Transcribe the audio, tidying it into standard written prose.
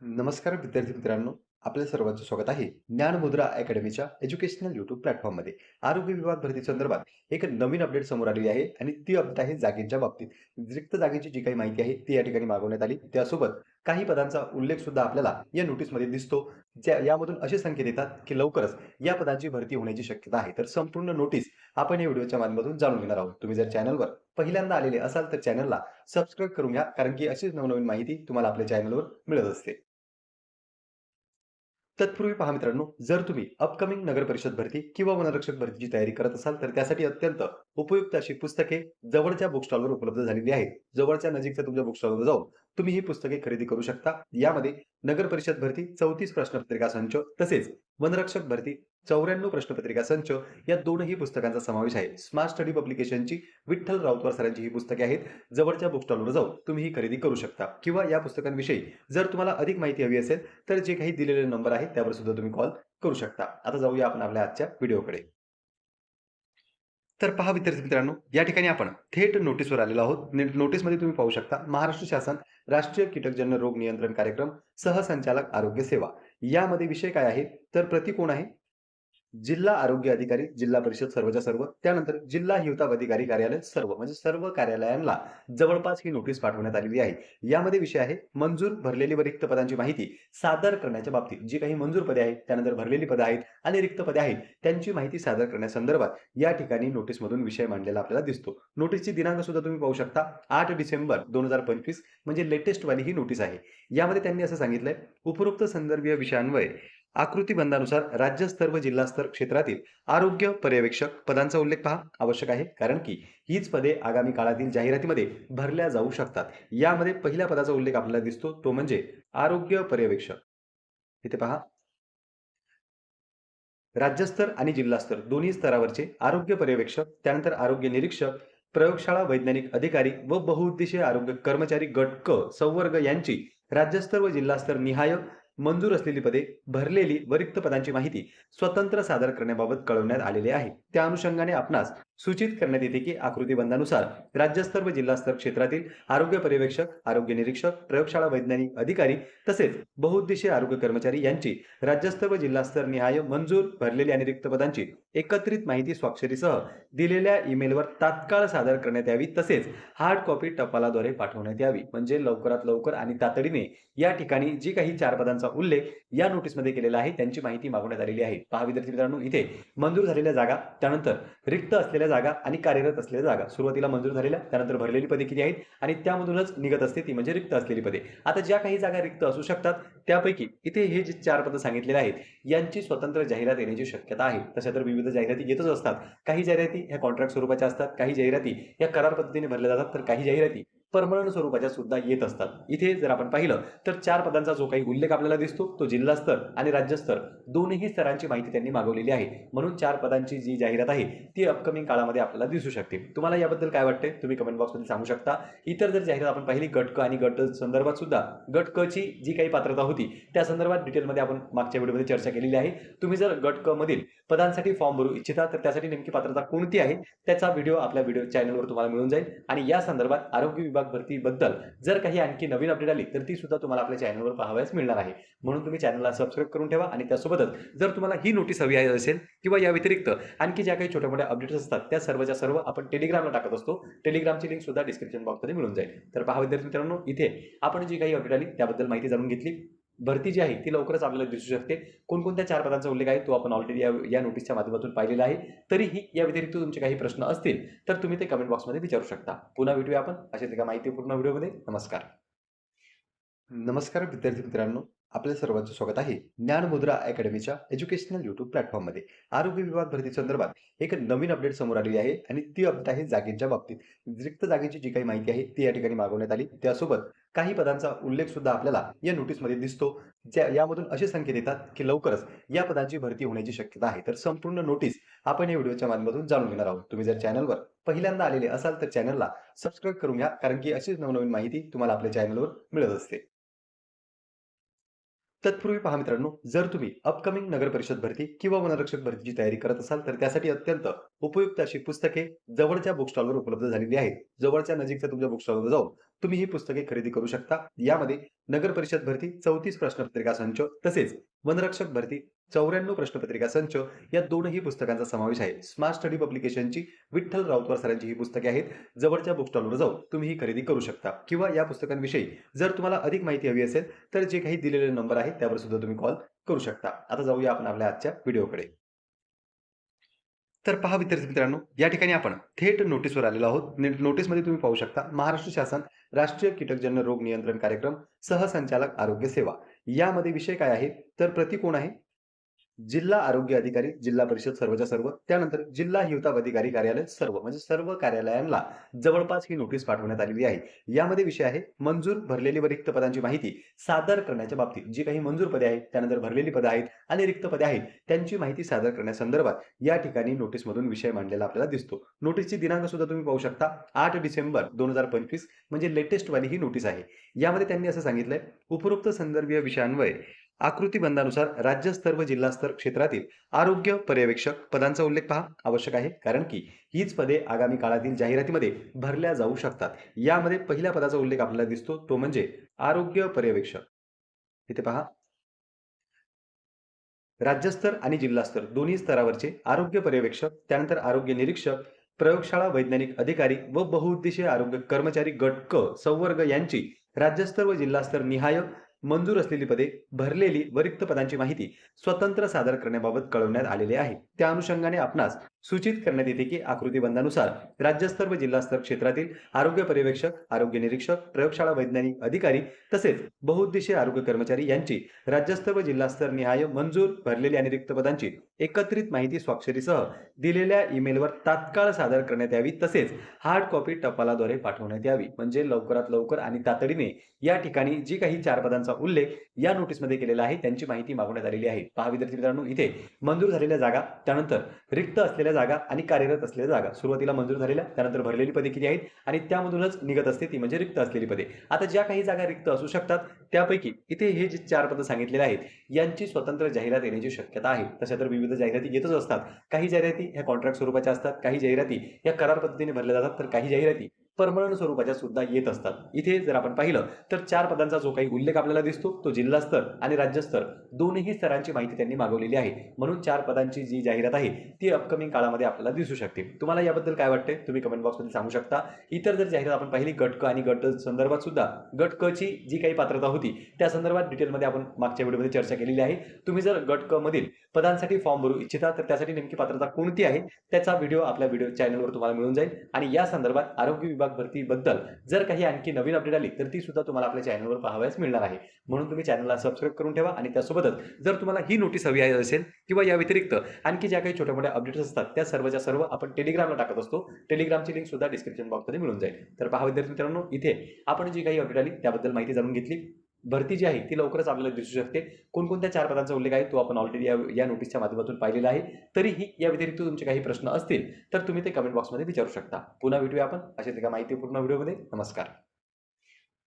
नमस्कार विद्यार्थी मित्रांनो, आपल्या सर्वांचं स्वागत आहे ज्ञानमुद्रा अकॅडमीच्या एज्युकेशनल यूट्यूब प्लॅटफॉर्ममध्ये. आरोग्य विभाग भरती संदर्भात एक नवीन अपडेट समोर आलेली आहे आणि ती अपडेट आहे जागेच्या बाबतीत. रिक्त जागेची जी काही माहिती आहे ती या ठिकाणी मागवण्यात आली. त्यासोबत काही पदांचा उल्लेख सुद्धा आपल्याला या नोटीसमध्ये दिसतो. यामधून असे संकेत येतात की लवकरच या पदांची भरती होण्याची शक्यता आहे. तर संपूर्ण नोटीस आपण या व्हिडिओच्या माध्यमातून जाणून घेणार आहोत. तुम्ही जर चॅनलवर पहिल्यांदा आलेले असाल तर चॅनलला सबस्क्राईब करून घ्या, कारण की अशीच नवनवीन माहिती तुम्हाला आपल्या चॅनलवर मिळत असते. तत्पूर्वी पहा मित्रांनो, जर तुम्ही अपकमिंग नगर परिषद भरती किंवा वनरक्षक भरतीची तयारी करत असाल तर त्यासाठी अत्यंत उपयुक्त अशी पुस्तके जवळच्या बुक स्टॉलवर उपलब्ध झालेली आहेत. जवळच्या नजीकच्या तुमच्या बुक स्टॉलवर जाऊन तुम्ही ही पुस्तके खरेदी करू शकता. यामध्ये नगर परिषद भरती 34 प्रश्नपत्रिका संच तसेच वनरक्षक भरती 94 प्रश्नपत्रिका संच या दोनही पुस्तकांचा समावेश आहे. स्मार्ट स्टडी पब्लिकेशनची विठ्ठल राऊतवार सरांची ही पुस्तके आहेत. जवळच्या बुक स्टॉलवर जाऊन तुम्ही ही खरेदी करू शकता किंवा या पुस्तकांविषयी जर तुम्हाला अधिक माहिती हवी असेल तर जे काही दिलेले नंबर आहेत त्यावर सुद्धा तुम्ही कॉल करू शकता. आता जाऊया आपण आपल्या आजच्या व्हिडिओकडे. तर पहा विद्यार्थी मित्रांनो, या ठिकाणी आपण थेट नोटीसवर आलेलो आहोत. नोटीसमध्ये तुम्ही पाहू शकता महाराष्ट्र शासन राष्ट्रीय कीटकजन्य रोग नियंत्रण कार्यक्रम सहसंचालक आरोग्य सेवा. यामध्ये विषय काय आहे तर प्रति कोण आहे? जिल्हा आरोग्य अधिकारी, जिल्हा परिषद सर्वच्या सर्व, त्यानंतर जिल्हा हिवताप अधिकारी कार्यालय सर्व, म्हणजे सर्व कार्यालयांना जवळपास ही नोटीस पाठवण्यात आलेली आहे. यामध्ये विषय आहे मंजूर भरलेली व रिक्त पदांची माहिती सादर करण्याच्या बाबतीत. जी काही मंजूर पदे आहेत, त्यानंतर भरलेली पदं आहेत आणि रिक्त पदे आहेत, त्यांची माहिती सादर करण्यासंदर्भात या ठिकाणी नोटीसमधून विषय मांडलेला आपल्याला दिसतो. नोटीसची दिनांक सुद्धा तुम्ही पाहू शकता 8 डिसेंबर 2025, म्हणजे लेटेस्ट वाली ही नोटीस आहे. यामध्ये त्यांनी असं सांगितलंय, उपरोक्त संदर्भीय विषयान्वये आकृतीबंधानुसार राज्यस्तर व जिल्हास्तर क्षेत्रातील आरोग्य पर्यवेक्षक पदांचा उल्लेख पहा आवश्यक आहे, कारण की हीच पदे आगामी काळातील जाहिरातीमध्ये भरल्या जाऊ शकतात. यामध्ये पहिल्या पदाचा उल्लेख आपल्याला दिसतो, तो म्हणजे आरोग्य पर्यवेक्षक. इथे पहा, राज्यस्तर आणि जिल्हास्तर दोन्ही स्तरावरचे आरोग्य पर्यवेक्षक, त्यानंतर आरोग्य निरीक्षक, प्रयोगशाळा वैज्ञानिक अधिकारी व बहुउद्देशीय आरोग्य कर्मचारी गट क संवर्ग यांची राज्यस्तर व जिल्हास्तर निहाय मंजूर असलेली पदे, भरलेली व रिक्त पदांची माहिती स्वतंत्र सादर करण्याबाबत कळवण्यात आलेले आहे. त्या अनुषंगाने आपणास सूचित करण्यात येते की आकृतीबंधानुसार राज्यस्तर व जिल्हास्तर क्षेत्रातील आरोग्य पर्यवेक्षक, आरोग्य निरीक्षक, प्रयोगशाळा वैज्ञानिक अधिकारी तसेच बहुउद्देशीय आरोग्य कर्मचारी यांची राज्यस्तर व जिल्हास्तर निहाय मंजूर भरलेली आणि रिक्त पदांची एकत्रित माहिती स्वाक्षरीसह दिलेल्या ईमेलवर तात्काळ सादर करण्यात यावी, तसेच हार्ड कॉपी टपालाद्वारे पाठवण्यात यावी. म्हणजे लवकरात लवकर आणि तातडीने या ठिकाणी जी काही 4 पदांचा उल्लेख या नोटीसमध्ये केलेला आहे त्यांची माहिती मागवण्यात आलेली आहे. पहा विद्यार्थी मित्रांनो, इथे मंजूर झालेल्या जागा, त्यानंतर रिक्त असलेल्या जागा आणि कार्यरत असलेल्या जागा. सुरुवातीला मंजूर झालेल्या, त्यानंतर भरलेली पदे किती आहेत आणि त्यामधूनच निघत असते ती म्हणजे रिक्त असलेली पदे. आता ज्या काही जागा रिक्त असू शकतात त्यापैकी इथे हे जे 4 पदं सांगितलेले आहेत यांची स्वतंत्र जाहिरात येण्याची शक्यता आहे. तशा तर विविध जाहिराती येतच असतात. काही जाहिराती ह्या कॉन्ट्रॅक्ट स्वरूपाच्या असतात, काही जाहिराती या करार पद्धतीने भरल्या जातात, तर काही जाहिराती परमनंट स्वरूपाच्या सुद्धा येत असतात. इथे जर आपण पाहिलं तर 4 पदांचा जो काही उल्लेख आपल्याला दिसतो तो जिल्हा स्तर आणि राज्य स्तर दोन्ही स्तरांची माहिती त्यांनी मागवलेली आहे. म्हणून 4 पदांची जी जाहिरात आहे ती अपकमिंग काळामध्ये आपल्याला दिसू शकते. तुम्हाला याबद्दल काय वाटते तुम्ही कमेंट बॉक्समध्ये सांगू शकता. इतर जर जाहिरात आपण पाहिली गट क आणि गट संदर्भात सुद्धा गट क ची जी काही पात्रता होती त्या संदर्भात डिटेलमध्ये आपण मागच्या व्हिडिओमध्ये चर्चा केलेली आहे. तुम्ही जर गट क मधील पदांसाठी फॉर्म भरू इच्छिता तर त्यासाठी नेमकी पात्रता कोणती आहे त्याचा व्हिडिओ आपल्या व्हिडिओ चॅनलवर तुम्हाला मिळून जाईल. आणि या संदर्भात आरोग्य विभाग भरतीबद्दल जर काही आणखी नवीन अपडेट आली तर ती सुद्धा तुम्हाला आपल्या चॅनलवर पाहावयास मिळणार आहे. म्हणून तुम्ही चॅनलला सबस्क्राईब करून ठेवा आणि त्यासोबतच जर तुम्हाला ही नोटीस हवी असेल किंवा या व्यतिरिक्त आणखी ज्या काही छोट्या मोठ्या अपडेट्स असतात त्या सर्वच्या सर्व आपण टेलिग्रामला टाकत असतो. टेलिग्रामची लिंक सुद्धा डिस्क्रिप्शन बॉक्समध्ये मिळून जाईल. तर पहा विद्यार्थी मित्रांनो, इथे आपण जी काही अपडेट आली त्याबद्दल माहिती जाणून घेतली. भरती जी आहे ती लवकरच आपल्याला दिसू शकते. कोणकोणत्या 4 पदांचा उल्लेख आहे तो आपण ऑलरेडी या नोटीसच्या माध्यमातून पाहिलेला आहे. तरीही या व्यतिरिक्त तुमचे काही प्रश्न असतील तर तुम्ही ते कमेंट बॉक्समध्ये विचारू शकता. पुन्हा भेटूया आपण अशाच एका माहितीपूर्ण व्हिडिओमध्ये. नमस्कार. नमस्कार विद्यार्थी मित्रांनो, आपल्या सर्वांचं स्वागत आहे ज्ञानमुद्रा अकॅडमीच्या एज्युकेशनल यूट्यूब प्लॅटफॉर्ममध्ये. आरोग्य विभाग भरती संदर्भात एक नवीन अपडेट समोर आलेली आहे आणि ती अपडेट आहे जागेच्या बाबतीत. रिक्त जागेची जी काही माहिती आहे ती या ठिकाणी मागवण्यात आली. त्यासोबत काही पदांचा उल्लेख सुद्धा आपल्याला या नोटीसमध्ये दिसतो. यामधून असे संकेत येतात की लवकरच या पदांची भरती होण्याची शक्यता आहे. तर संपूर्ण नोटीस आपण या व्हिडिओच्या माध्यमातून जाणून घेणार आहोत. तुम्ही जर चॅनलवर पहिल्यांदा आलेले असाल तर चॅनलला सबस्क्राईब करून घ्या, कारण की अशीच नवनवीन माहिती तुम्हाला आपल्या चॅनलवर मिळत असते. तत्पूर्वी पहा मित्रांनो, जर तुम्ही अपकमिंग नगर परिषद भरती किंवा वनरक्षक भरतीची तयारी करत असाल तर त्यासाठी अत्यंत उपयुक्त अशी पुस्तके जवळच्या बुक स्टॉलवर उपलब्ध झालेली आहेत. जवळच्या नजीकच्या तुमच्या बुक स्टॉलवर जाऊन तुम्ही ही पुस्तके खरेदी करू शकता. यामध्ये नगर परिषद भरती 34 प्रश्नपत्रिका संच तसेच वनरक्षक भरती 94 प्रश्नपत्रिका संच या दोनही पुस्तकांचा समावेश आहे. स्मार्ट स्टडी पब्लिकेशनची विठ्ठल राऊतवार सरांची ही पुस्तके आहेत. जवळच्या बुक स्टॉलवर जाऊन तुम्ही ही खरेदी करू शकता किंवा या पुस्तकांविषयी जर तुम्हाला अधिक माहिती हवी असेल तर जे काही दिलेले नंबर आहेत त्यावर सुद्धा तुम्ही कॉल करू शकता. आता जाऊया आपण आपल्या आजच्या व्हिडिओकडे. तर पहा विद्यार्थी मित्रांनो, या ठिकाणी आपण थेट नोटीसवर आलेलो आहोत. नोटीसमध्ये तुम्ही पाहू शकता महाराष्ट्र शासन राष्ट्रीय कीटकजन्य रोग नियंत्रण कार्यक्रम सहसंचालक आरोग्य सेवा. यामध्ये विषय काय आहे तर प्रति कोण आहे? जिल्हा आरोग्य अधिकारी, जिल्हा परिषद सर्वच्या सर्व, त्यानंतर जिल्हा हिवताप अधिकारी कार्यालय सर्व, म्हणजे सर्व कार्यालयांना जवळपास ही नोटीस पाठवण्यात आलेली आहे. यामध्ये विषय आहे मंजूर भरलेली व रिक्त पदांची माहिती सादर करण्याच्या बाबतीत. जी काही मंजूर पदे आहेत, त्यानंतर भरलेली पदे आहेत आणि रिक्त पदे आहेत त्यांची माहिती सादर करण्यासंदर्भात या ठिकाणी नोटीसमधून विषय मांडलेला आपल्याला दिसतो. नोटीसची दिनांक सुद्धा तुम्ही पाहू शकता 8 डिसेंबर 2025 म्हणजे लेटेस्ट वाली ही नोटीस आहे. यामध्ये त्यांनी असं सांगितलंय, उपरोक्त संदर्भीय विषयांन्वये आकृतीबंधानुसार राज्यस्तर व जिल्हास्तर क्षेत्रातील आरोग्य पर्यवेक्षक पदांचा उल्लेख पहा आवश्यक आहे, कारण की हीच पदे आगामी काळातील जाहिरातीमध्ये भरल्या जाऊ शकतात. यामध्ये पहिल्या पदाचा उल्लेख आपल्याला दिसतो तो म्हणजे आरोग्य पर्यवेक्षक. इथे पहा, राज्यस्तर आणि जिल्हास्तर दोन्ही स्तरावरचे आरोग्य पर्यवेक्षक, त्यानंतर आरोग्य निरीक्षक, प्रयोगशाळा वैज्ञानिक अधिकारी व बहुउद्देशीय आरोग्य कर्मचारी गट क संवर्ग यांची राज्यस्तर व जिल्हास्तर निहाय मंजूर असलेली पदे, भरलेली व रिक्त पदांची माहिती स्वतंत्र सादर करण्याबाबत कळवण्यात आलेले आहे. त्या अनुषंगाने आपणास सूचित करण्यात येते की आकृतीबंधानुसार राज्यस्तर व जिल्हास्तर क्षेत्रातील आरोग्य पर्यवेक्षक, आरोग्य निरीक्षक, प्रयोगशाळा वैज्ञानिक अधिकारी तसेच बहुउद्देशीय आरोग्य कर्मचारी यांची राज्यस्तर व जिल्हास्तर निहाय मंजूर भरलेली आणि रिक्त पदांची एकत्रित माहिती स्वाक्षरीसह दिलेल्या ईमेलवर तात्काळ सादर करण्यात यावी, तसेच हार्ड कॉपी टपालाद्वारे पाठवण्यात यावी. म्हणजे लवकरात लवकर आणि तातडीने या ठिकाणी जी काही 4 पदांचा उल्लेख या नोटीसमध्ये केलेला आहे त्यांची माहिती मागवण्यात आलेली आहे. पहा विद्यार्थी मित्रांनो, इथे मंजूर झालेल्या जागा, त्यानंतर रिक्त असलेल्या जागा आणि कार्यरत असलेल्या जागा. सुरुवातीला मंजूर झालेल्या, त्यानंतर भरलेली पदे किती आहेत आणि त्यामधूनच निघत असते ती म्हणजे रिक्त असलेली पदे. आता ज्या काही जागा रिक्त असू शकतात त्यापैकी इथे हे जे 4 पदं सांगितलेले आहेत यांची स्वतंत्र जाहिरात येण्याची शक्यता आहे. तशा तर विविध जाहिराती येतच असतात. काही जाहिराती ह्या कॉन्ट्रॅक्ट स्वरूपाच्या असतात, काही जाहिराती ह्या करार पद्धतीने भरल्या जातात, तर काही जाहिराती परमनंट स्वरूपाच्या सुद्धा येत असतात. इथे जर आपण पाहिलं तर 4 पदांचा जो काही उल्लेख आपल्याला दिसतो तो जिल्हास्तर आणि राज्यस्तर दोन्ही स्तरांची माहिती त्यांनी मागवलेली आहे. म्हणून 4 पदांची जी जाहिरात आहे ती अपकमिंग काळामध्ये आपल्याला दिसू शकते. तुम्हाला याबद्दल काय वाटते तुम्ही कमेंट बॉक्समध्ये सांगू शकता. इतर जर जाहिरात आपण पाहिली गट क आणि गट संदर्भात सुद्धा गट क ची जी काही पात्रता होती त्या संदर्भात डिटेलमध्ये आपण मागच्या व्हिडिओमध्ये चर्चा केलेली आहे. तुम्ही जर गट क मधील पदांसाठी फॉर्म भरू इच्छिता तर त्यासाठी नेमकी पात्रता कोणती आहे त्याचा व्हिडिओ आपल्या व्हिडिओ चॅनलवर तुम्हाला मिळून जाईल. आणि या संदर्भात आरोग्य विभाग भरतीबद्दल जर काही आणखी नवीन अपडेट आली तर ती सुद्धा तुम्हाला आपल्या चॅनलवर पाहावयास मिळणार आहे. म्हणून तुम्ही चॅनलला सबस्क्राईब करून ठेवा. आणि त्यासोबतच जर तुम्हाला ही नोटीस हवी असेल किंवा या व्यतिरिक्त आणखी ज्या काही छोट्या मोठ्या अपडेट्स असतात त्या सर्वच्या सर्व आपण टेलिग्रामला टाकत असतो. टेलिग्रामची लिंक सुद्धा डिस्क्रिप्शन बॉक्समध्ये मिळून जाईल. तर पहा विद्यार्थी मित्रांनो, इथे आपण जी काही अपडेट आली त्याबद्दल माहिती जाणून घेतली. भरती जी आहे ती लवकरच आपल्याला दिसू शकते. कोणकोणत्या 4 पदांचा उल्लेख आहे तो आपण ऑलरेडी या नोटीसच्या माध्यमातून पाहिलेला आहे. तरीही या व्यतिरिक्त तुमचे काही प्रश्न असतील तर तुम्ही ते कमेंट बॉक्समध्ये विचारू शकता. पुन्हा भेटूया आपण अशाच एका माहितीपूर्ण व्हिडिओमध्ये. नमस्कार.